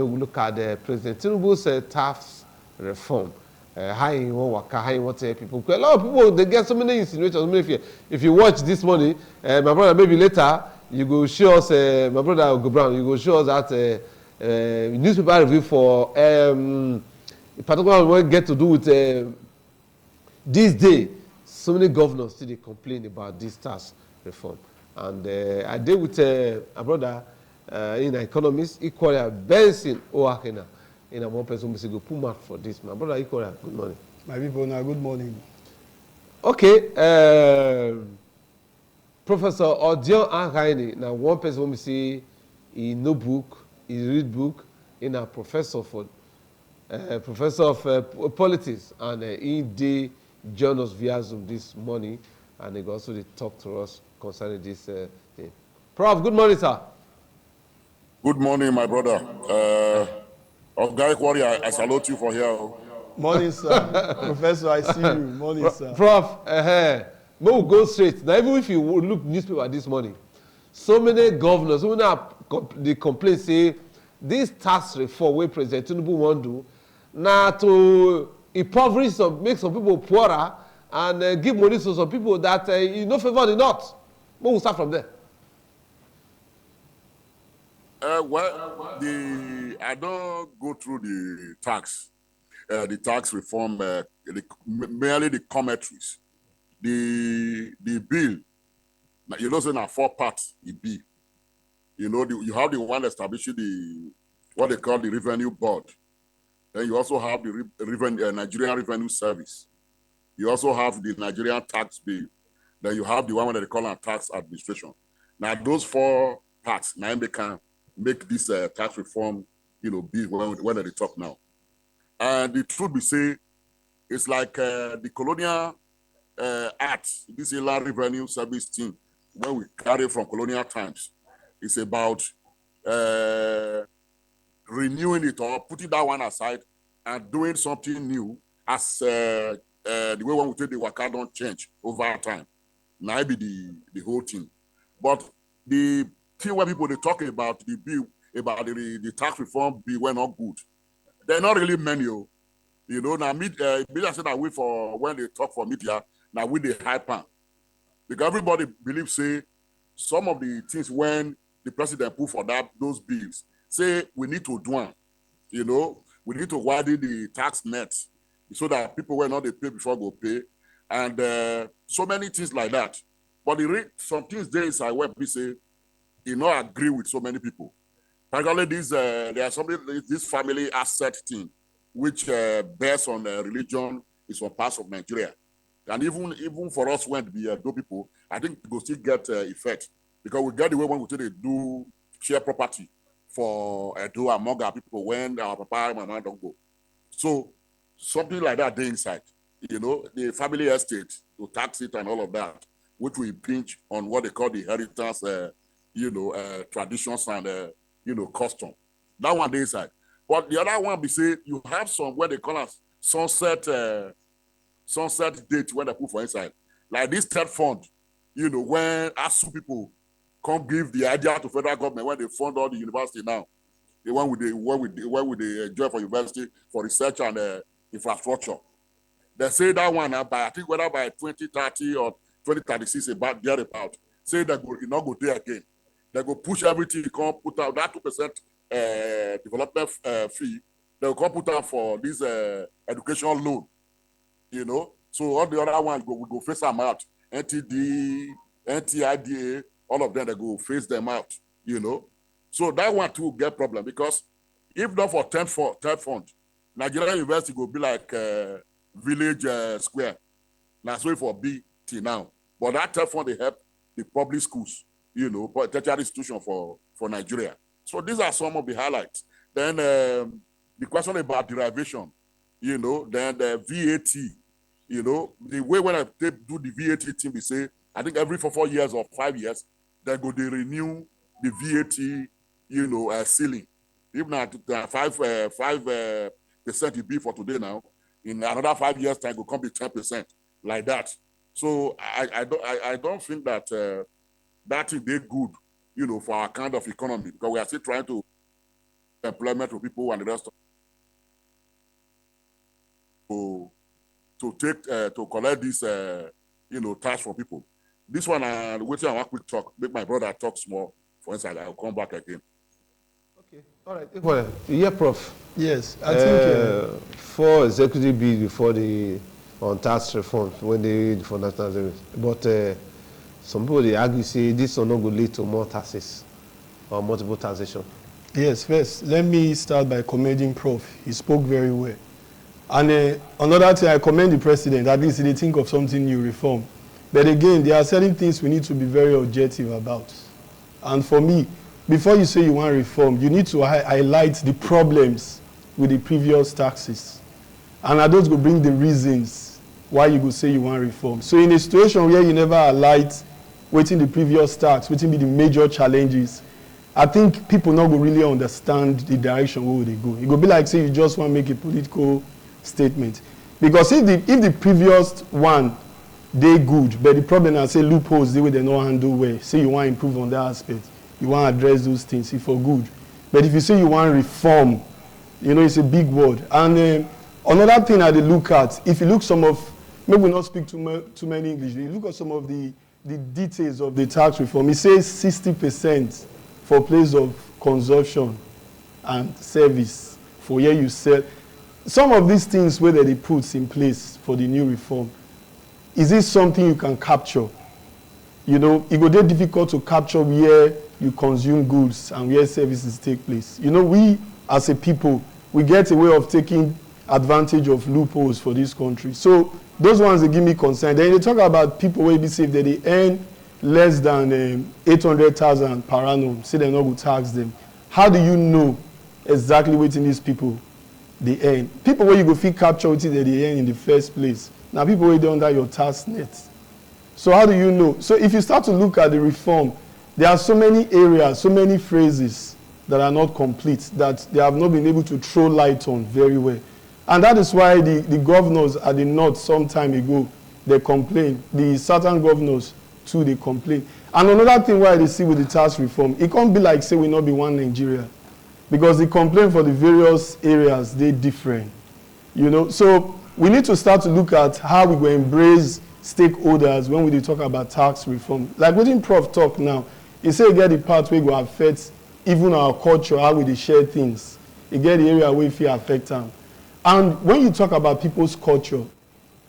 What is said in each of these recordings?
We look at President Tinubu's tax reform. How you want waka, how you want to help people. A lot of people, they get so many insinuations. If you watch this morning, my brother, maybe later, you go show us, my brother Go Brown, you go show us that newspaper review for, particularly when we get to do with this day. So many governors still complain about this tax reform. And I deal with my brother, in economics, Ikoria Benson Oakena. In a one person will go put mark for this. My brother Ikoria, good morning. My people, now good morning. Okay, Professor Odion Anhaini, now one person will say he no book, he read book, in a professor of politics, and he did join us via Zoom this morning, and he also did talk to us concerning this thing. Prof, good morning, sir. Good morning, my brother. Guy Warrior, I salute you for here. Morning, sir. Professor, I see you. Morning, sir. Prof, we'll go straight. Now, even if you look newspaper this morning, so many governors, so many they complain, say, this tax reform where President Tinubu want to do, now to impoverish make some people poorer and give money to some people that you know favor the not. We'll start from there. I don't go through the tax reform, merely the commentaries. The bill, you know, there are 4 parts. The bill, you know, you have the one establishing what they call the revenue board. Then you also have the Nigerian Revenue Service. You also have the Nigerian tax bill. Then you have the one that they call a tax administration. Now those 4 parts, now they can make this tax reform, you know, be when they talk now. And the truth be say, it's like the colonial act, this Inland Revenue Service thing, when we carry from colonial times, it's about renewing it or putting that one aside and doing something new as the way one would take the waka don't change over time. Now be the whole thing. But the thing where people they talk about the bill, about the tax reform bill were not good. They're not really many. You know, now media said that we for when they talk for media, now we the hyper. Because everybody believes say some of the things when the president put for those bills, say we need to do one. You know, we need to widen the tax net so that people will not they pay before go pay. And so many things like that. But some things there is I where we say you not agree with so many people. Particularly there are this family asset thing, which bears on religion is one part of Nigeria. And even for us when we do people, I think we will still get effect because we get the way when we say they do share property for do among our people when our papa and mama don't go. So something like that they inside, you know, the family estate to tax it and all of that, which will impinge on what they call the inheritance, traditions and custom. That one they inside. But the other one be say you have some where they call us sunset date when they put for inside. Like this third fund, you know, when ASU people come give the idea to federal government when they fund all the university now. The one with the join for university for research and infrastructure. They say that one by I think whether by 2030 or 2036 about say that it not go there again. They go push everything, you can't put out that 2% development fee. They will come put out for this educational loan. You know, so all the other ones we go face them out. NTD, NTIDA, all of them they go face them out. You know, so that one too get problem because if not for third fund, Nigerian University will be like village square. Now so for BT now, but that third fund they help the public schools. You know, but tertiary institution for Nigeria. So these are some of the highlights. Then the question about derivation, you know, then the VAT, you know, the way when they do the VAT thing, we say, I think every 4 years or 5 years, they renew the VAT, you know, ceiling. Even at 5% it be for today now, in another 5 years time, it will come to 10% like that. So I don't think that that is very good, you know, for our kind of economy because we are still trying to employment for people and the rest of to take to collect this tax from people. This one waiting on one quick talk. Make my brother talk small. For instance, I'll come back again. Okay, all right. Well, yeah, Prof. Yes, I think for executive bill before the on tax reform when they for national service, but some people they argue say this will not go lead to more taxes or multiple taxation. yes. First, let me start by commending Prof. He spoke very well. And another thing, I commend the president. At least he think of something new, reform. But again, there are certain things we need to be very objective about. And for me, before you say you want reform, you need to highlight the problems with the previous taxes. And those will bring the reasons why you go say you want reform. So in a situation where you never highlight waiting the previous tax, waiting be the major challenges, I think people not go really understand the direction where they go. It will be like say you just want to make a political statement. Because if the previous one they good, but the problem is say loopholes the way they not handle well. Say you want to improve on that aspect, you want to address those things if for good. But if you say you want reform, it's a big word. And another thing I look at, if you look some of, maybe we not speak too many English. You look at some of the details of the tax reform. It says 60% for place of consumption and service for where you sell. Some of these things where they put in place for the new reform, is this something you can capture? It will be difficult to capture where you consume goods and where services take place. We as a people, we get a way of taking advantage of loopholes for this country. So those ones, they give me concern. Then they talk about people where be safe that they earn less than 800,000 per annum, say they're not going to tax them. How do you know exactly what these people they earn? People where you go feel capture what they earn in the first place. Now people where they under your tax net. So how do you know? So if you start to look at the reform, there are so many areas, so many phrases that are not complete, that they have not been able to throw light on very well. And that is why the governors at the north some time ago, they complain. The southern governors too, they complain. And another thing why they see with the tax reform, it can't be like say we not be one Nigeria. Because the complaint for the various areas, they're different. So we need to start to look at how we will embrace stakeholders when we talk about tax reform. Like within Prof talk now, he say get the part where it will affect even our culture, how we share things. You get the area where it will affect them. And when you talk about people's culture,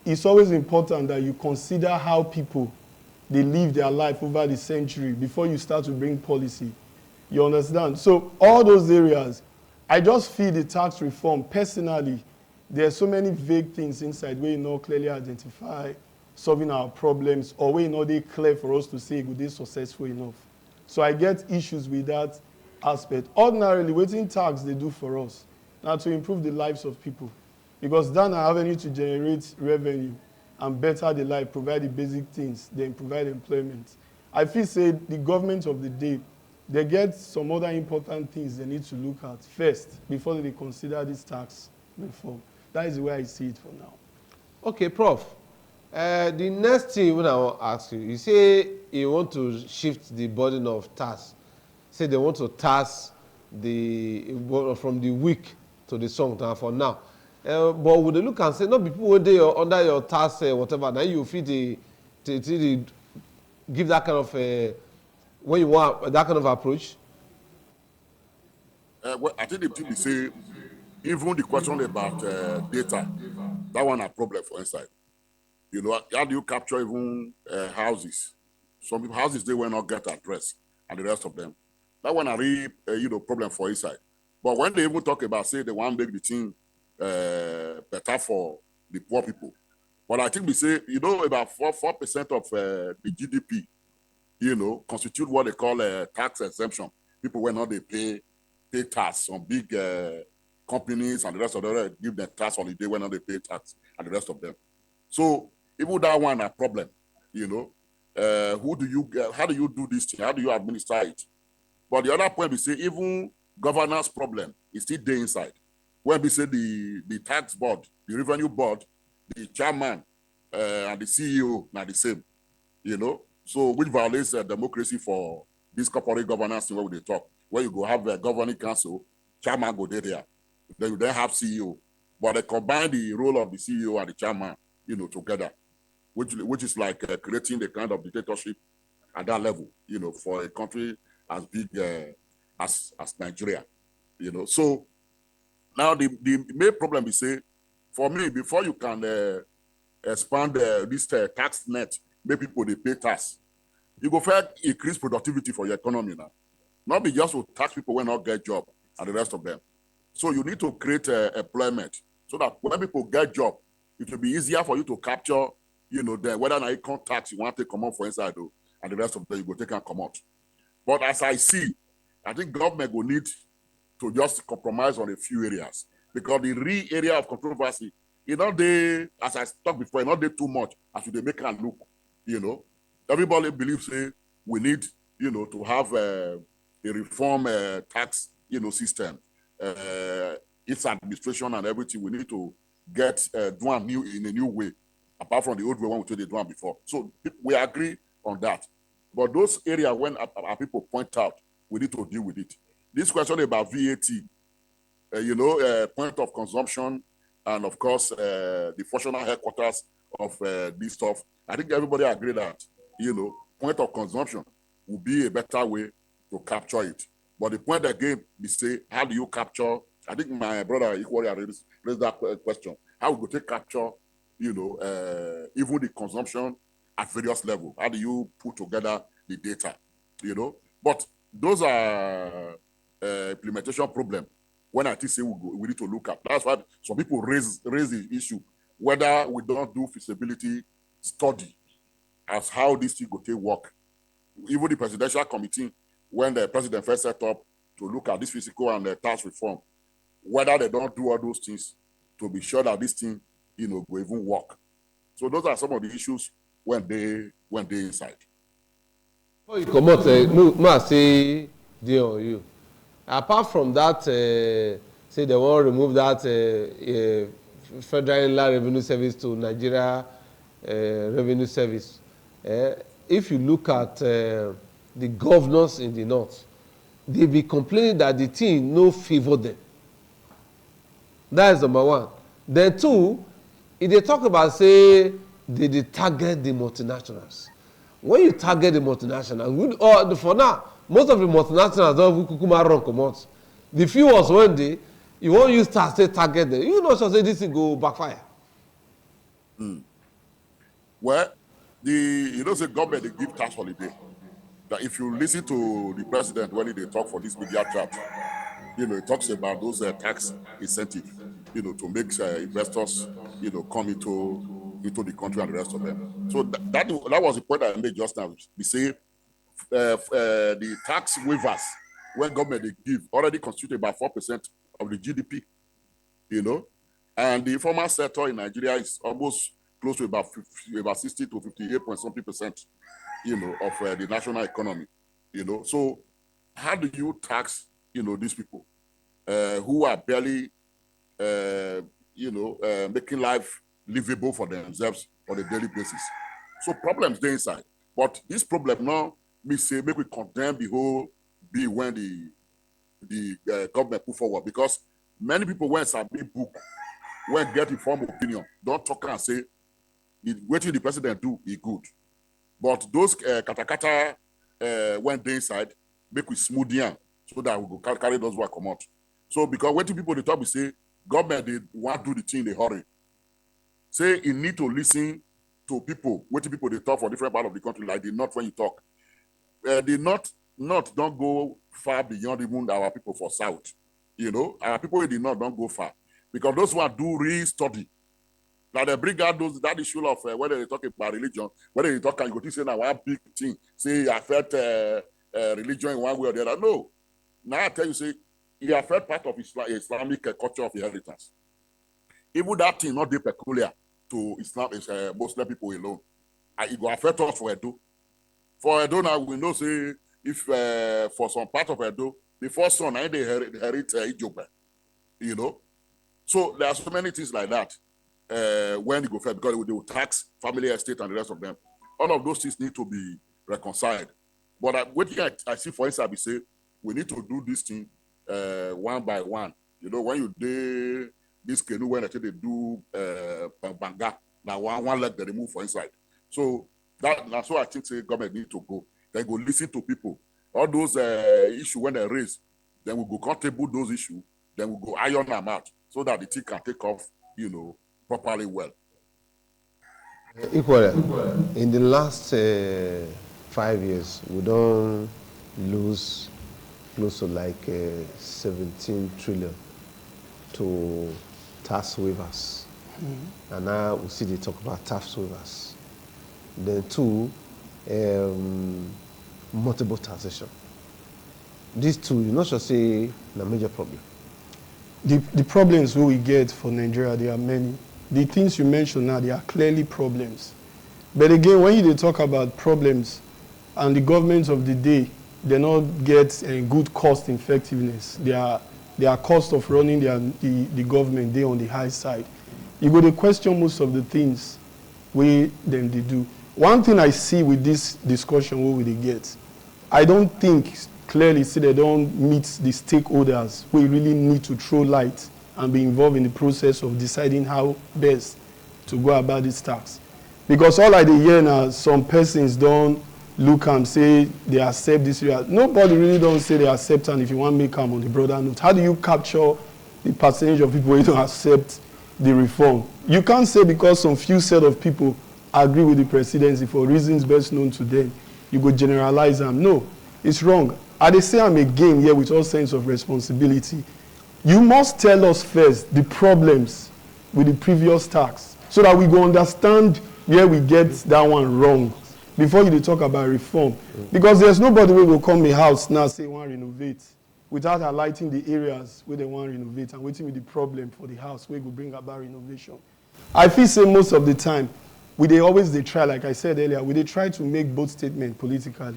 it's always important that you consider how people, they live their life over the century before you start to bring policy. You understand? So all those areas, I just feel the tax reform, personally, there are so many vague things inside where you not clearly identify solving our problems, or where you know they clear for us to say good, they successful enough. So I get issues with that aspect. Ordinarily, waiting tax they do for us now to improve the lives of people, because then I avenue to generate revenue and better the life, provide the basic things, then provide employment. I feel say the government of the day, they get some other important things they need to look at first before they consider this tax reform. That is the way I see it for now. Okay, Prof. The next thing when I want to ask you, you say you want to shift the burden of tax. Say they want to tax from the weak to the strong for now. But would they look and say, no, people will they under your tax, whatever, now you feel to give that kind of, when you want that kind of approach? Well, I think the thing we say, even the question about data, that one a problem for inside. How do you capture even houses? Some people, houses they will not get address, and the rest of them. That one a real problem for inside. But when they even talk about, say, they want to make the thing better for the poor people. But I think we say, about 4% of the GDP, constitute what they call a tax exemption. People will not they pay tax on big companies and the rest of them, give them tax holiday when not they pay tax and the rest of them. So even that one a problem, how do you do this thing? How do you administer it? But the other point we say, even governance problem is still there inside. When we say the tax board, the revenue board, the chairman and the CEO are the same, So which violates democracy for this corporate governance thing where they talk, where you go have a governing council chairman go there. Then you then have CEO. But they combine the role of the CEO and the chairman, together, which is like creating the kind of dictatorship at that level, for a country as big as Nigeria, So now the main problem is, say, for me, before you can expand this tax net, make people they pay tax, you go first increase productivity for your economy now. Not be just to tax people when not get job and the rest of them. So you need to create employment so that when people get job, it will be easier for you to capture, whether or not income tax you want to come out for inside, though, and the rest of them you go take and come out. But as I see, I think government will need to just compromise on a few areas, because the real area of controversy, as I talked before, not too much as they make it look, Everybody believes we need, to have a reform tax, system. Its administration and everything, we need to get done new in a new way, apart from the old way one we did one before. So we agree on that. But those areas when our people point out, we need to deal with it. This question about VAT, point of consumption, and of course, the functional headquarters of this stuff, I think everybody agree that, point of consumption will be a better way to capture it. But the point again, we say, how do you capture? I think my brother equally raised that question. How we go take capture, even the consumption at various levels? How do you put together the data? But those are implementation problem. When I think say we need to look at. That's why some people raise the issue whether we don't do feasibility study as how this thing go take work. Even the presidential committee, when the president first set up to look at this fiscal and tax reform, whether they don't do all those things to be sure that this thing, will even work. So those are some of the issues when they inside. Before you come out, no, say dear on you. Apart from that, say they want to remove that Federal Inland Revenue Service to Nigeria Revenue Service. If you look at the governors in the north, they be complaining that the thing no favor them. That is number one. Then two, if they talk about say they target the multinationals. When you target the multinationals, for now, most of the multinationals don't kukuma run come out. The few was one day, you won't use tax say target them. You know, so say this thing go backfire. Well, the government they give tax holiday. That if you listen to the president when they talk for this media chat, he talks about those tax incentive, to make investors, come into the country and the rest of them. So that was the point I made just now. We say the tax waivers when government they give already constitute about 4% of the GDP, and the informal sector in Nigeria is almost close to about 60 to 58.something%, of the national economy, So how do you tax, these people who are barely, making life livable for themselves on a daily basis? So problems there inside. But this problem now, make we condemn the whole bill when the government put forward, because many people when submit book, when get informed opinion, don't talk and say, what the president do is good. But those katakata when they inside, make we smooth down so that we go carry those work come out. So because when people they talk, we say government they want to do the thing in a hurry. Say you need to listen to people. What people they talk for different part of the country, like the north when you talk. The north don't go far beyond even our people for south. Our people in the north don't go far because those who do real study. Now they bring out that issue of whether they talk about religion, whether they talk and you go to say now one big thing, say you affect religion in one way or the other. No. Now I tell you, say it affect part of Islamic culture of inheritance. Even that thing not be peculiar to Islam, Muslim people alone. And it will affect us for Edo. For Edo now, we know say if for some part of Edo, the first son they inherit Ijoba, So there are so many things like that. When you go first, because they will tax family estate and the rest of them. All of those things need to be reconciled. But what I see for instance, we say we need to do this thing one by one. You know, when you do this canoe, when they do banga, now one leg they remove for inside. So that's what I think the government need to go. They go listen to people. All those issues when they raise, then we go contribute those issues, then we go iron them out so that the thing can take off, you know, properly well. Equally, in the last 5 years, we don't lose close to like 17 trillion to tax waivers. And now we see they talk about tax waivers. Then two, multiple taxation. These two, you not sure say the major problem. The problems we get for Nigeria, there are many. The things you mentioned now, they are clearly problems. But again, when you talk about problems and the governments of the day, they not get a good cost effectiveness. Their cost of running the government, they on the high side. You go to question most of the things we them they do. One thing I see with this discussion, what will they get? I don't think clearly see they don't meet the stakeholders. We really need to throw light and be involved in the process of deciding how best to go about this tax. Because all I hear now, some persons don't look and say they accept this. Nobody really don't say they accept, and if you want to make them on the broader note, how do you capture the percentage of people who don't accept the reform? You can't say because some few set of people agree with the presidency for reasons best known to them, you go generalize them. No, it's wrong. I they say I'm again here with all sense of responsibility. You must tell us first the problems with the previous tax so that we go understand where we get that one wrong before you talk about reform. Because there's nobody who will come to the house now say want to renovate without highlighting the areas where they want to renovate and waiting with the problem for the house where we bring about renovation. I feel say most of the time, they try, like I said earlier, they try to make both statements politically.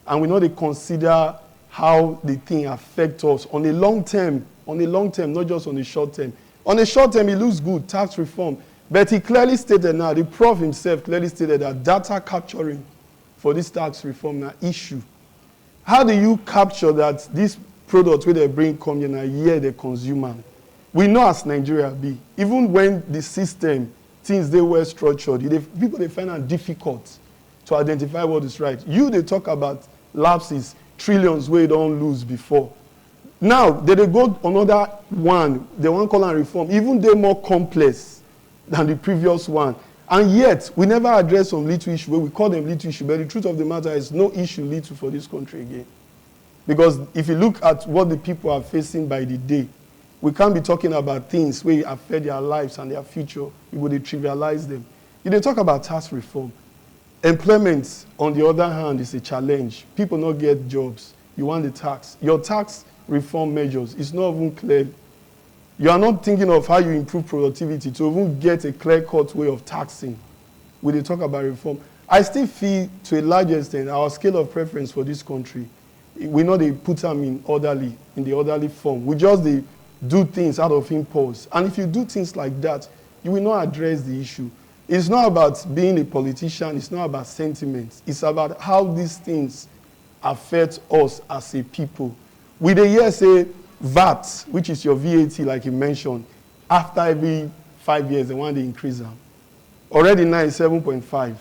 And we know they consider how the thing affects us on the long term, not just on the short term. On the short term, it looks good, tax reform. But he clearly stated now, the prof himself clearly stated that data capturing for this tax reform now issue. How do you capture that this product where they bring come in a year the consumer? We know as Nigeria be, even when the system, things they were structured, people they find it difficult to identify what is right. They talk about lapses, trillions where you don't lose before. Now, they go another one, the one called reform, even they're more complex than the previous one. And yet, we never address some little issue, where we call them little issue, but the truth of the matter is no issue little for this country again. Because if you look at what the people are facing by the day, we can't be talking about things where affect their lives and their future. We would trivialize them. If they talk about tax reform, employment, on the other hand, is a challenge. People not get jobs. You want the tax. Your tax reform measures is not even clear. You are not thinking of how you improve productivity to even get a clear-cut way of taxing when they talk about reform. I still feel, to a large extent, our scale of preference for this country, we know they put them in the orderly form. We just they do things out of impulse. And if you do things like that, you will not address the issue. It's not about being a politician. It's not about sentiments. It's about how these things affect us as a people. We dey hear say VAT, which is your VAT, like you mentioned, after every 5 years, they want to increase them. Already now it's 7.5.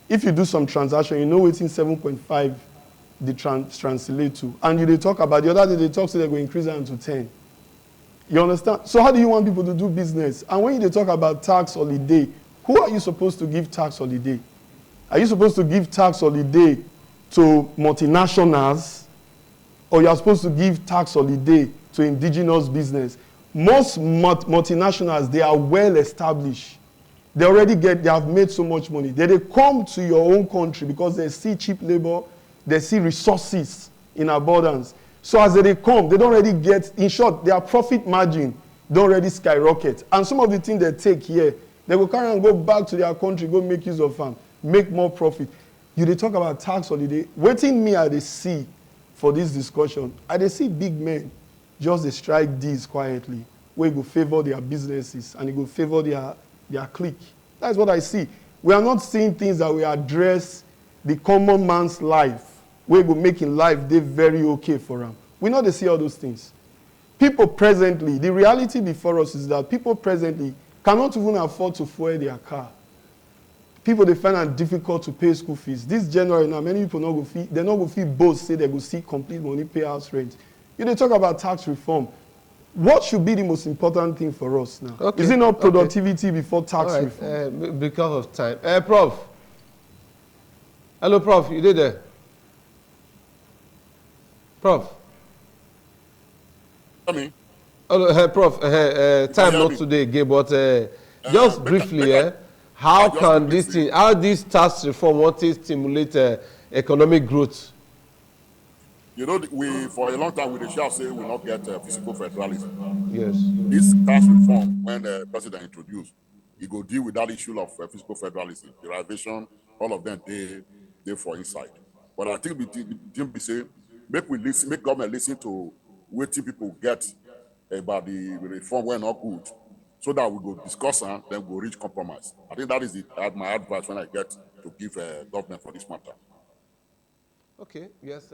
If you do some transaction, you know what's in 7.5 they translate to. And they talk about, the other day they talk so they're going to increase them to 10. You understand? So how do you want people to do business? And when they talk about tax holiday, who are you supposed to give tax holiday? Are you supposed to give tax holiday to multinationals, or you're supposed to give tax holiday to indigenous business? Most multinationals, they are well established. They have made so much money. They come to your own country because they see cheap labor, they see resources in abundance. So as they come, they don't already get, in short, their profit margin don't already skyrocket. And some of the things they take here, they will carry and go back to their country, go make use of them, make more profit. They talk about tax holiday. Waiting me at the see for this discussion, I see big men just they strike these quietly, where it will favor their businesses and it will favor their clique. That's what I see. We are not seeing things that will address the common man's life, where it will make in life they very okay for them. We know they see all those things. people presently, the reality before us is that people presently cannot even afford to fuel their car. People, they find it difficult to pay school fees. This January now, many people not go fee, they're not going to feel both say they go see complete money, pay house rent. You know, they talk about tax reform. What should be the most important thing for us now? Okay. Is it not productivity before tax All reform? because of time. Prof. Hello, Prof. You did there? Prof. Me? Hello, Prof. Time not today again, but just briefly, how can this thing, how this tax reform want to stimulate economic growth? You know, we for a long time we shall say we will not get physical federalism. Yes. This tax reform, when the president introduced, he go deal with that issue of physical federalism, derivation, all of them they for inside. But I think we say make government listen to what people get about the reform when not good, so that we go discuss and then we'll reach compromise. I think that is my advice when I get to give government for this matter. Okay, yes.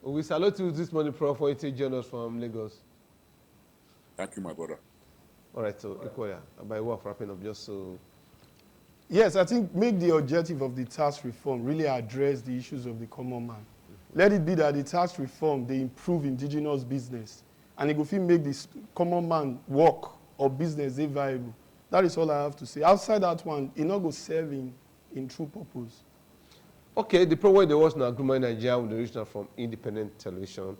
We salute you this morning, Prof, for you join us from Lagos. Thank you, my brother. All right, so Ikoya, by way of wrapping up, just so. Yes, I think make the objective of the tax reform really address the issues of the common man. Let it be that the tax reform, they improve indigenous business, and it will make this common man work or business they viable. That is all I have to say. Outside that one, it not go serve in true purpose. Okay, the program they watch now, Gruma Nigeria, with the original from Independent Television.